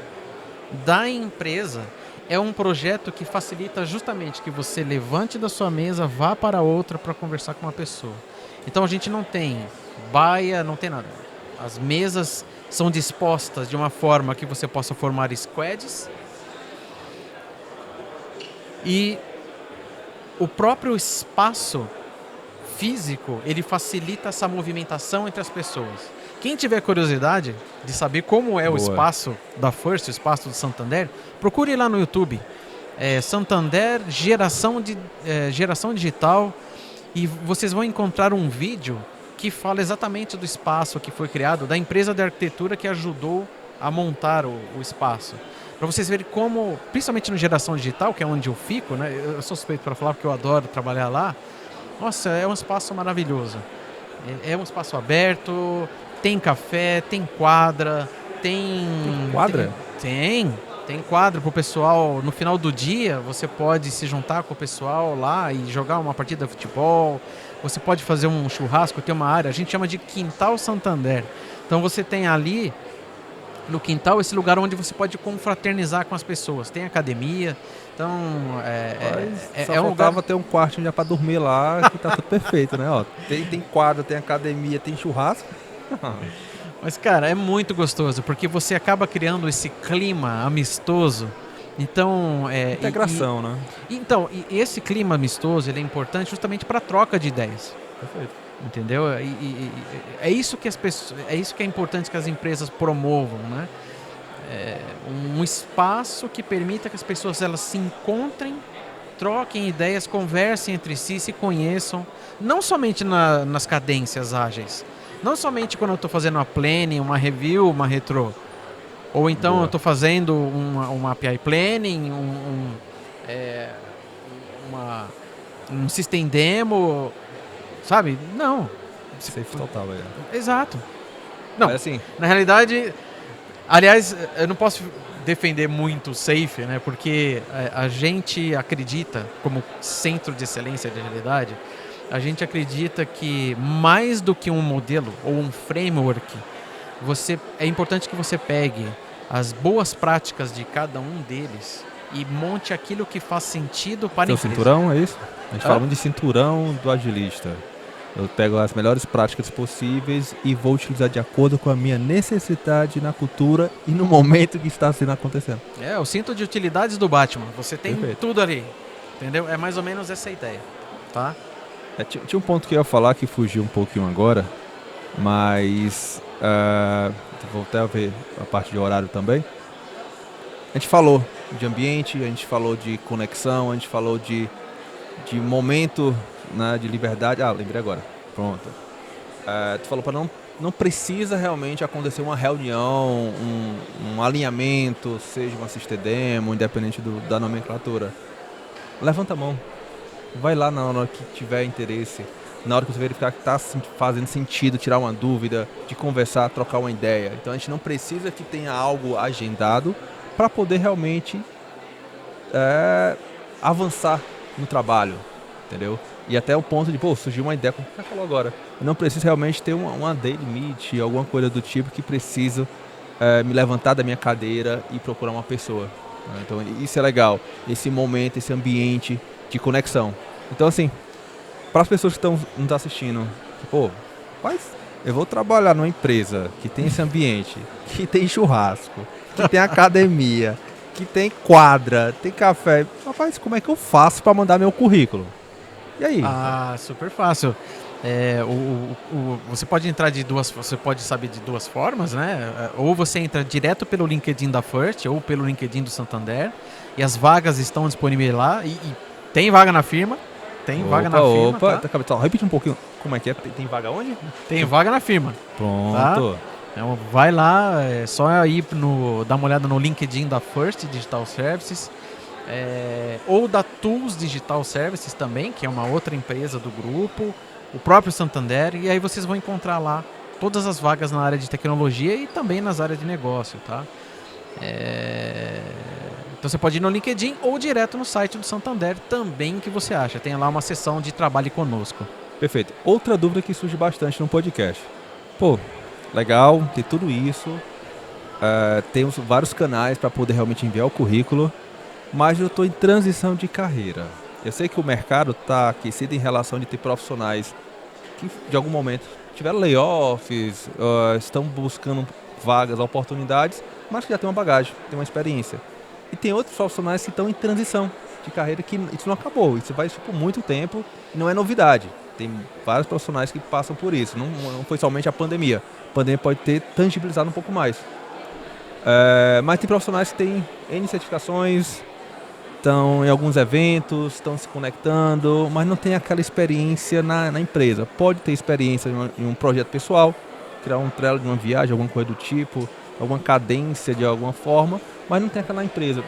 da empresa, é um projeto que facilita justamente que você levante da sua mesa, vá para outra para conversar com uma pessoa. Então a gente não tem baia, não tem nada. As mesas são dispostas de uma forma que você possa formar squads. E o próprio espaço físico, ele facilita essa movimentação entre as pessoas. Quem tiver curiosidade de saber como é o espaço da First, o espaço do Santander, procure lá no YouTube. Santander Geração Digital, e vocês vão encontrar um vídeo que fala exatamente do espaço que foi criado, da empresa de arquitetura que ajudou a montar o espaço. Para vocês verem como, principalmente no Geração Digital, que é onde eu fico, né? Eu sou suspeito para falar porque eu adoro trabalhar lá. Nossa, é um espaço maravilhoso. É um espaço aberto, tem café, tem quadra, tem quadra? Tem quadra pro pessoal. No final do dia, você pode se juntar com o pessoal lá e jogar uma partida de futebol. Você pode fazer um churrasco, tem uma área, a gente chama de Quintal Santander. Então você tem ali no quintal esse lugar onde você pode confraternizar com as pessoas. Tem academia, então é um lugar... ter um quartinho já para dormir lá, que tá tudo perfeito, né? Ó, tem quadra, tem academia, tem churrasco. Mas, cara, é muito gostoso, porque você acaba criando esse clima amistoso. Então, integração, né? Então, esse clima amistoso, ele é importante justamente para a troca de ideias. Perfeito. Entendeu? É isso que as pessoas, é isso que é importante que as empresas promovam, né? Um espaço que permita que as pessoas elas se encontrem, troquem ideias, conversem entre si, se conheçam, não somente nas cadências ágeis, não somente quando eu estou fazendo uma planning, uma review, uma retro, ou então eu estou fazendo uma API planning, um system demo, sabe? Não. Safe total, velho. Exato. Não, assim, na realidade, aliás, eu não posso defender muito o Safe, né? Porque a gente acredita, como centro de excelência de agilidade, a gente acredita que mais do que um modelo ou um framework, é importante que você pegue as boas práticas de cada um deles e monte aquilo que faz sentido para a empresa. Cinturão, é isso? A gente fala muito de cinturão do agilista. Eu pego as melhores práticas possíveis e vou utilizar de acordo com a minha necessidade na cultura e no momento que está sendo acontecendo. O cinto de utilidades do Batman. Você tem Perfeito. Tudo ali. Entendeu? É mais ou menos essa a ideia. Tá? Tinha um ponto que eu ia falar que fugiu um pouquinho agora, mas vou até ver a parte de horário também. A gente falou de ambiente, a gente falou de conexão, a gente falou de momento, né, de liberdade. Lembrei agora. Pronto. Tu falou para não precisa realmente acontecer uma reunião, um alinhamento, seja uma system demo, independente da nomenclatura. Levanta a mão. Vai lá na hora que tiver interesse, na hora que você verificar que está fazendo sentido, tirar uma dúvida, de conversar, trocar uma ideia. Então a gente não precisa que tenha algo agendado para poder realmente avançar no trabalho, entendeu? E até o ponto de, surgiu uma ideia, como você falou agora, eu não preciso realmente ter uma daily meet, alguma coisa do tipo que preciso me levantar da minha cadeira e procurar uma pessoa. Então isso é legal, esse momento, esse ambiente de conexão. Então assim, para as pessoas que estão nos assistindo, eu vou trabalhar numa empresa que tem esse ambiente, que tem churrasco, que tem academia, que tem quadra, tem café. Rapaz, como é que eu faço para mandar meu currículo? E aí? Super fácil. Você pode entrar você pode saber de duas formas, né? Ou você entra direto pelo LinkedIn da First ou pelo LinkedIn do Santander, e as vagas estão disponíveis lá e tem vaga na firma. Vaga na firma. Tá? Repete um pouquinho. Como é que é? Tem vaga onde? Tem vaga na firma. Pronto. Tá? Então, vai lá, é só ir dar uma olhada no LinkedIn da First Digital Services, ou da Tools Digital Services também, que é uma outra empresa do grupo, o próprio Santander, e aí vocês vão encontrar lá todas as vagas na área de tecnologia e também nas áreas de negócio, tá? Então você pode ir no LinkedIn ou direto no site do Santander também, que você acha. Tem lá uma seção de trabalho conosco. Perfeito. Outra dúvida que surge bastante no podcast. Legal, tem tudo isso. Temos vários canais para poder realmente enviar o currículo. mas eu estou em transição de carreira. Eu sei que o mercado está aquecido em relação de ter profissionais que, de algum momento, tiveram layoffs, estão buscando vagas, oportunidades, mas que já tem uma bagagem, tem uma experiência. E tem outros profissionais que estão em transição de carreira que isso não acabou, isso vai por muito tempo e não é novidade. Tem vários profissionais que passam por isso, não foi somente a pandemia. A pandemia pode ter tangibilizado um pouco mais. Mas tem profissionais que têm N certificações, estão em alguns eventos, estão se conectando, mas não tem aquela experiência na empresa. Pode ter experiência em um projeto pessoal, criar um trailer de uma viagem, alguma coisa do tipo, alguma cadência de alguma forma, mas não tem aquela empresa.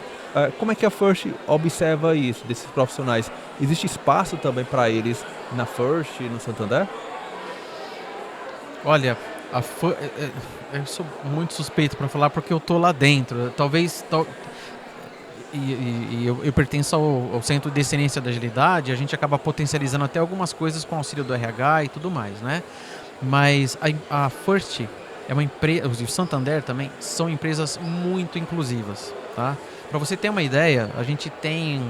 Como é que a First observa isso, desses profissionais? Existe espaço também para eles na First, no Santander? Olha, eu sou muito suspeito para falar porque eu tô lá dentro. Talvez... eu pertenço ao Centro de Excelência da Agilidade, a gente acaba potencializando até algumas coisas com auxílio do RH e tudo mais, né? Mas a First é uma empresa, o Santander também, são empresas muito inclusivas, tá? Para você ter uma ideia, a gente tem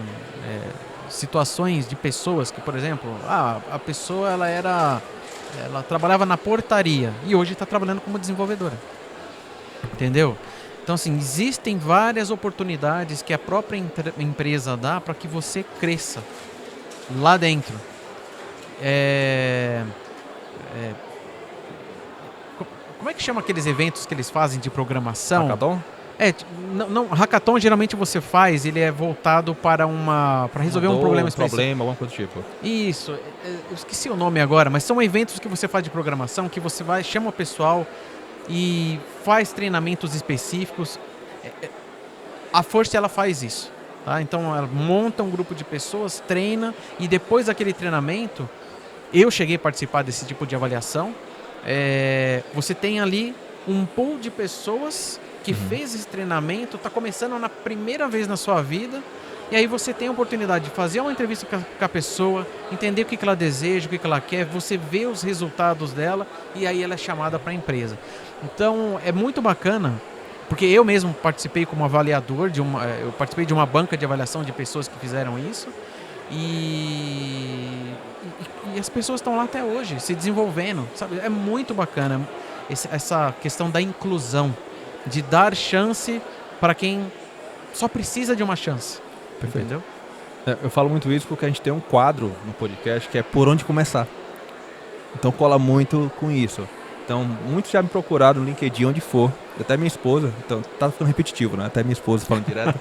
situações de pessoas que, por exemplo, a pessoa ela trabalhava na portaria e hoje está trabalhando como desenvolvedora, entendeu? Então, assim, existem várias oportunidades que a própria empresa dá para que você cresça lá dentro. Como é que chama aqueles eventos que eles fazem de programação? Hackathon? Hackathon geralmente você faz, ele é voltado para resolver um problema específico. Alguma coisa do tipo. Isso, eu esqueci o nome agora, mas são eventos que você faz de programação, que você chama o pessoal e faz treinamentos específicos. A First, ela faz isso, tá? Então ela monta um grupo de pessoas, treina, e depois daquele treinamento, eu cheguei a participar desse tipo de avaliação. Você tem ali um pool de pessoas que fez esse treinamento, está começando na primeira vez na sua vida, e aí você tem a oportunidade de fazer uma entrevista com a pessoa, entender o que ela deseja, o que ela quer, você vê os resultados dela, e aí ela é chamada para a empresa. Então é muito bacana, porque eu mesmo participei como avaliador, eu participei de uma banca de avaliação de pessoas que fizeram isso, e as pessoas estão lá até hoje, se desenvolvendo, sabe? É muito bacana essa questão da inclusão, de dar chance para quem só precisa de uma chance. Perfeito. Entendeu? Eu falo muito isso porque a gente tem um quadro no podcast que é Por Onde Começar. Então cola muito com isso. Então, muitos já me procuraram no LinkedIn, onde for. Até minha esposa, então tá ficando repetitivo, né? Até minha esposa falando direto.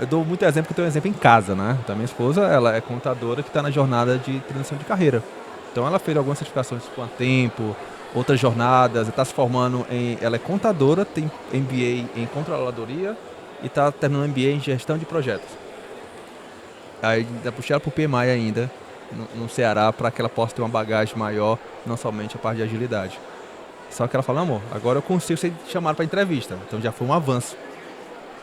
Eu dou muito exemplo, que eu tenho um exemplo em casa, né? Então, minha esposa, ela é contadora que está na jornada de transição de carreira. Então, ela fez algumas certificações por tempo, outras jornadas, está se formando ela é contadora, tem MBA em controladoria e está terminando MBA em gestão de projetos. Aí, ainda puxei ela para o PMI ainda, no Ceará, para que ela possa ter uma bagagem maior, não somente a parte de agilidade. Só que ela fala, amor, agora eu consigo ser chamado para entrevista. Então já foi um avanço.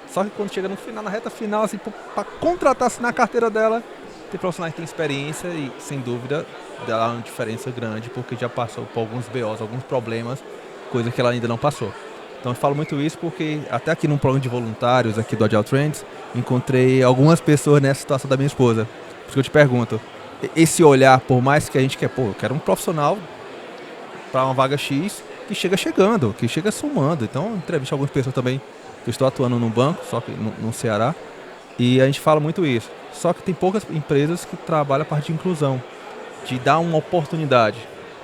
Só que quando chega no final, na reta final, assim, para contratar assim, na carteira dela, tem profissionais que têm experiência e, sem dúvida, dá uma diferença grande, porque já passou por alguns BOs, alguns problemas, coisa que ela ainda não passou. Então eu falo muito isso porque até aqui num programa de voluntários aqui do Agile Trends, encontrei algumas pessoas nessa situação da minha esposa. Por isso que eu te pergunto, esse olhar, por mais que a gente eu quero um profissional para uma vaga X que chega chegando, que chega somando. Então eu entrevisto algumas pessoas também, que eu estou atuando num banco, só que no Ceará, e a gente fala muito isso. Só que tem poucas empresas que trabalham a parte de inclusão, de dar uma oportunidade,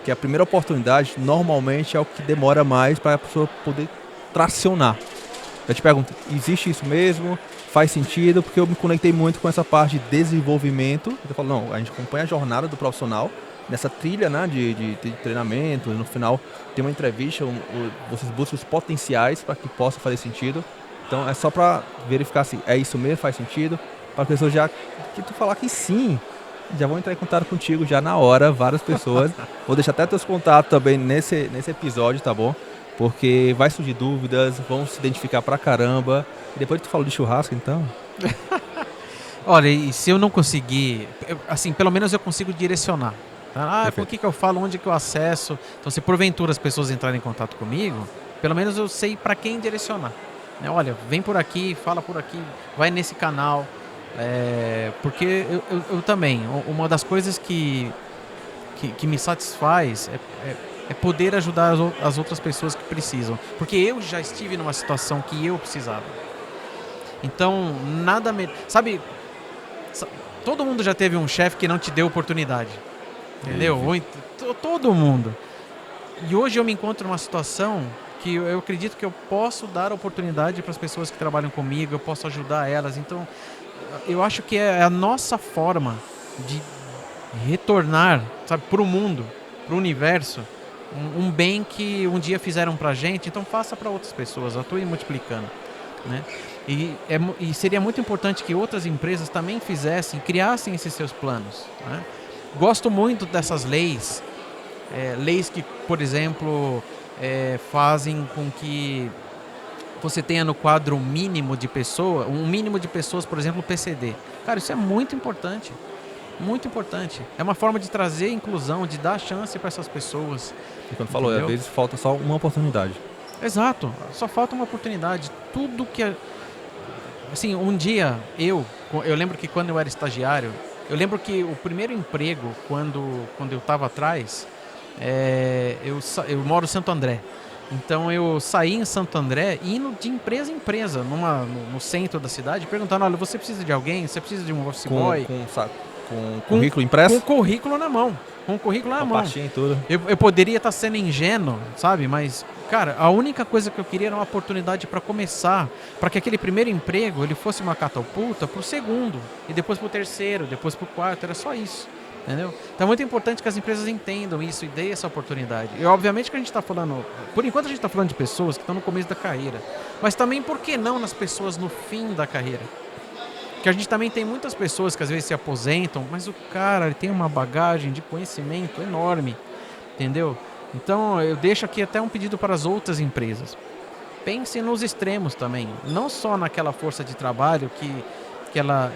que a primeira oportunidade normalmente é o que demora mais para a pessoa poder tracionar. Eu te pergunto, existe isso mesmo? Faz sentido? Porque eu me conectei muito com essa parte de desenvolvimento. Eu falo, não, a gente acompanha a jornada do profissional nessa trilha, né, de treinamento. No final tem uma entrevista, vocês buscam os potenciais para que possa fazer sentido. Então é só para verificar se é isso mesmo, faz sentido. Para as pessoas já que tu falar que sim, já vão entrar em contato contigo já na hora, várias pessoas. Vou deixar até teus contatos também nesse episódio, tá bom? Porque vai surgir dúvidas, vão se identificar pra caramba. E depois tu falou de churrasco, então... Olha, e se eu não conseguir... assim, pelo menos eu consigo direcionar. Tá? Por que eu falo, onde que eu acesso? Então, se porventura as pessoas entrarem em contato comigo, pelo menos eu sei para quem direcionar. né? Olha, vem por aqui, fala por aqui, vai nesse canal. Porque eu também, uma das coisas que me satisfaz é poder ajudar as outras pessoas que precisam. Porque eu já estive numa situação que eu precisava. Então, nada melhor. Sabe, todo mundo já teve um chefe que não te deu oportunidade. Entendeu? Todo mundo. E hoje eu me encontro numa situação que eu acredito que eu posso dar oportunidade para as pessoas que trabalham comigo, eu posso ajudar elas. Então, eu acho que é a nossa forma de retornar, sabe, para o mundo, para o universo, um bem que um dia fizeram pra gente, então faça para outras pessoas, atue multiplicando, né? E seria muito importante que outras empresas também criassem esses seus planos, né? Gosto muito dessas leis, leis que, por exemplo, fazem com que você tenha no quadro um mínimo de pessoas, por exemplo, PCD. Cara, isso é muito importante. Muito importante. É uma forma de trazer inclusão, de dar chance para essas pessoas. E quando falou, às vezes falta só uma oportunidade. Exato. Só falta uma oportunidade. Tudo que... Assim, um dia eu lembro que quando eu era estagiário, eu lembro que o primeiro emprego, quando eu estava atrás, eu moro em Santo André. Então eu saí em Santo André, indo de empresa em empresa, no centro da cidade, perguntando, olha, você precisa de alguém? Você precisa de um office boy? Com currículo impresso? Com o currículo na mão. Com o currículo na mão. Pastinha e tudo. Eu poderia estar sendo ingênuo, sabe? Mas, cara, a única coisa que eu queria era uma oportunidade para começar, para que aquele primeiro emprego ele fosse uma catapulta pro segundo, e depois pro terceiro, depois pro quarto, era só isso. Entendeu? Então é muito importante que as empresas entendam isso e deem essa oportunidade. E obviamente que a gente está falando, por enquanto a gente está falando de pessoas que estão no começo da carreira, mas também, por que não, nas pessoas no fim da carreira? Porque a gente também tem muitas pessoas que às vezes se aposentam, mas o cara ele tem uma bagagem de conhecimento enorme, entendeu? Então eu deixo aqui até um pedido para as outras empresas. Pense nos extremos também, não só naquela força de trabalho que ela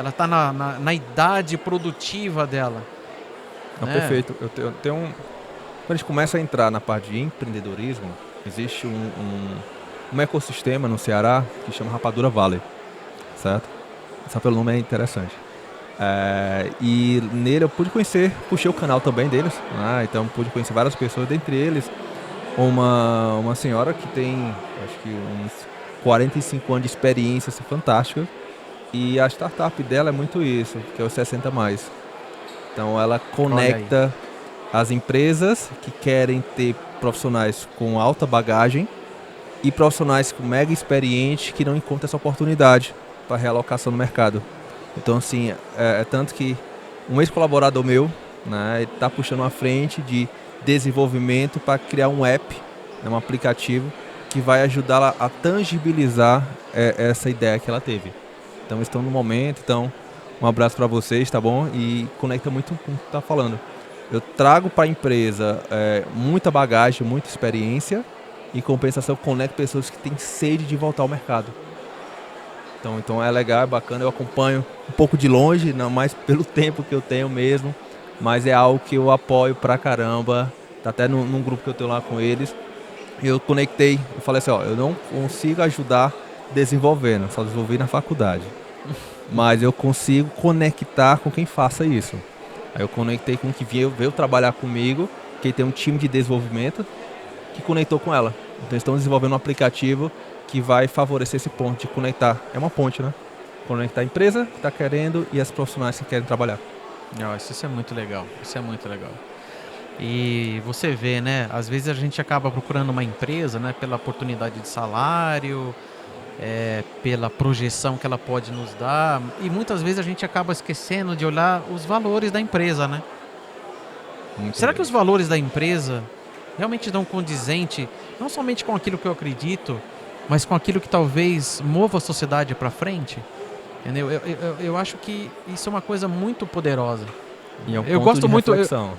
está na idade produtiva dela. Não, né? Perfeito. Eu tenho Quando a gente começa a entrar na parte de empreendedorismo, existe um ecossistema no Ceará que chama Rapadura Valley, certo? Só pelo nome é interessante. E nele eu puxei o canal também deles, né? Então pude conhecer várias pessoas, dentre eles uma senhora que tem, acho que uns 45 anos de experiência, assim, fantástica. E a startup dela é muito isso, que é o 60 mais. Então ela conecta as empresas que querem ter profissionais com alta bagagem e profissionais com mega experiente que não encontram essa oportunidade para realocação no mercado. Então, assim, tanto que um ex-colaborador meu, né, está puxando uma frente de desenvolvimento para criar um app, né, um aplicativo que vai ajudá-la a tangibilizar essa ideia que ela teve. Então, estão no momento. Então, um abraço para vocês, tá bom? E conecta muito com o que está falando. Eu trago para a empresa muita bagagem, muita experiência, e em compensação conecto pessoas que têm sede de voltar ao mercado. Então é legal, é bacana, eu acompanho um pouco de longe, não mais pelo tempo que eu tenho mesmo, mas é algo que eu apoio pra caramba. Tá até num grupo que eu tenho lá com eles. Eu conectei, eu falei assim, eu não consigo ajudar desenvolvendo, só desenvolvi na faculdade. Mas eu consigo conectar com quem faça isso. Aí eu conectei com quem veio trabalhar comigo, que tem um time de desenvolvimento que conectou com ela. Então estão desenvolvendo um aplicativo que vai favorecer esse ponto de conectar. É uma ponte, né? Conectar a empresa que está querendo e as profissionais que querem trabalhar. Não, isso é muito legal. Isso é muito legal. E você vê, né? Às vezes a gente acaba procurando uma empresa, né? Pela oportunidade de salário, pela projeção que ela pode nos dar. E muitas vezes a gente acaba esquecendo de olhar os valores da empresa, né? Será que os valores da empresa realmente estão condizentes, não somente com aquilo que eu acredito, mas com aquilo que talvez mova a sociedade para frente? Entendeu? Eu acho que isso é uma coisa muito poderosa. E é um eu ponto gosto de muito. reflexão.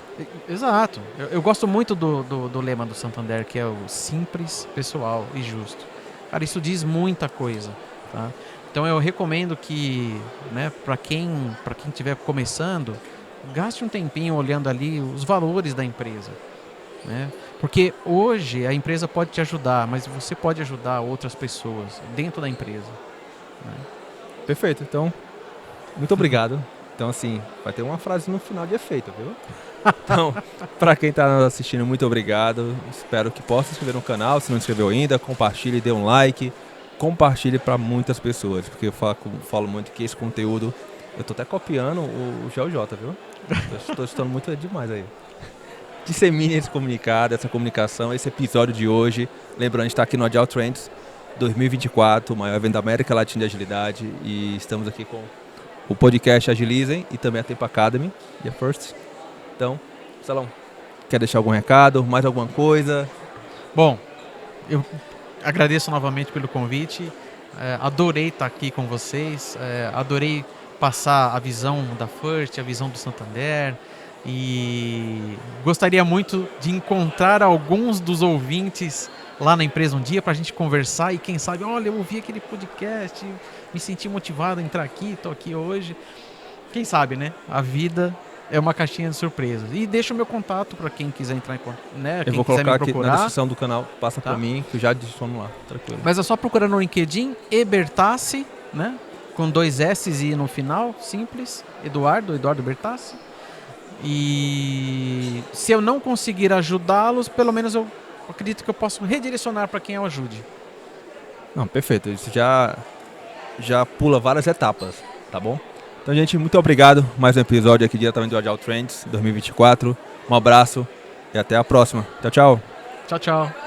Exato. Eu gosto muito do lema do Santander, que é o simples, pessoal e justo. Cara, isso diz muita coisa. Tá? Então eu recomendo que, né, para quem estiver começando, gaste um tempinho olhando ali os valores da empresa. né? Porque hoje a empresa pode te ajudar, mas você pode ajudar outras pessoas dentro da empresa. Né? Perfeito. Então, muito obrigado. Então, assim, vai ter uma frase no final de efeito, viu? Então, para quem está nos assistindo, muito obrigado. Espero que possa se inscrever no canal. Se não inscreveu ainda, compartilhe, dê um like. Compartilhe para muitas pessoas, porque eu falo muito que esse conteúdo... Eu tô até copiando o GeoJ, viu? Estou estudando muito demais aí. Dissemine esse comunicado, essa comunicação, esse episódio de hoje. Lembrando, a gente está aqui no Agile Trends 2024, o maior evento da América Latina de agilidade. E estamos aqui com o podcast Agilizem e também a Tempo Academy, The First. Então, Salão, quer deixar algum recado, mais alguma coisa? Bom, eu agradeço novamente pelo convite. Adorei estar aqui com vocês. Adorei passar a visão da First, a visão do Santander. E gostaria muito de encontrar alguns dos ouvintes lá na empresa um dia para a gente conversar e quem sabe, olha, eu ouvi aquele podcast, me senti motivado a entrar aqui, estou aqui hoje. Quem sabe, né? A vida é uma caixinha de surpresas. E deixa o meu contato para quem quiser entrar em contato, né? Eu vou colocar aqui na descrição do canal, passa Tá. por mim, que eu já adiciono lá, tranquilo. Mas é só procurar no LinkedIn, Bertassi, né? Com 2 S's e no final, simples, Eduardo Bertassi. E se eu não conseguir ajudá-los, pelo menos eu acredito que eu posso redirecionar para quem eu ajude. Não, perfeito. Isso já pula várias etapas, tá bom? Então, gente, muito obrigado. Mais um episódio aqui diretamente do Agile Trends 2024. Um abraço e até a próxima. Tchau, tchau. Tchau, tchau.